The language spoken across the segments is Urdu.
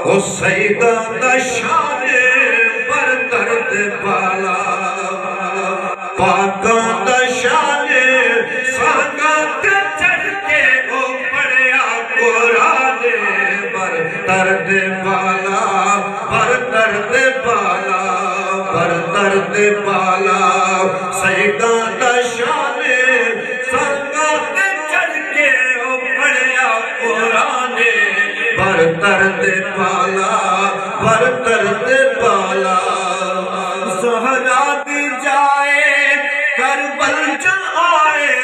او سیدہ دا شان پر درد بالا پاکاں دا شان سانگاں تے چڑھ کے او پڑھیا قرآن پر درد بالا پر درد بالا پر درد بالا سیدہ دا شان سانگاں تے چڑھ کے او پڑھیا قرآن پر درد بالا پر درد بالا زہرا بھی جائے کربل جل آئے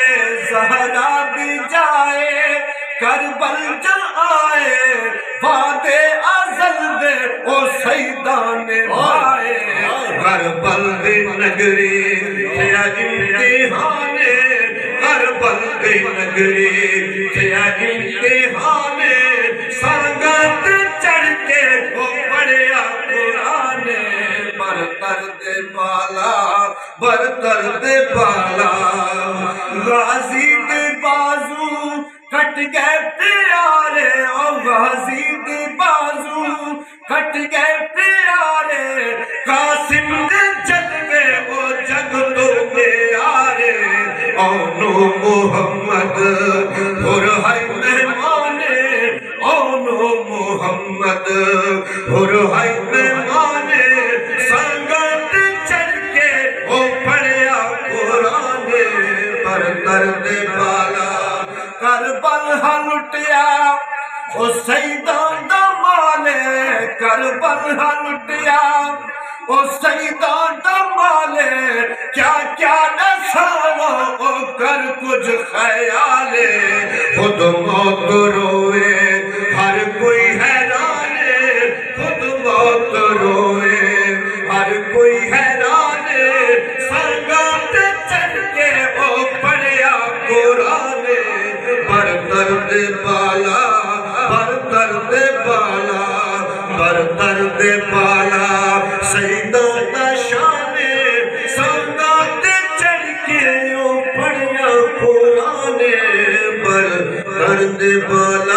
زہرا بھی جائے کربل جل آئے وعدے ازل دے او سیدان آئے کربل دی نگری تھیا امتحان کربل دی نگری تھیا امتحان سانگت چڑھ کے وہ پڑھیا قرآن پر درد بالا پر درد بالا غازی دے بازو کٹ گئے پیارے او غازی دے بازو کٹ گئے پیارے قاسم دے جلوے او جگ تو پیارے او نو محمد برہائی مہمان او نو محمد برہائی مہمان سانگت چڑھ کے او پڑھیا قرآن پر درد بالا کربل ہلٹیا او سیدان دا مالے کربل ہلٹیا او سیدان دا مالے کیا کیا نسانا او کر کچھ خیالے خود موت روئے ہر کوئی حیران خود موت روئے ہر کوئی حیران سانگت چڑھ کے او پڑھیا قرآن پر درد بالا پر درد بالا پر درد بالا سیدہ دا شان سانگت چڑھ کے او پڑھیا قرآن پر درد بالا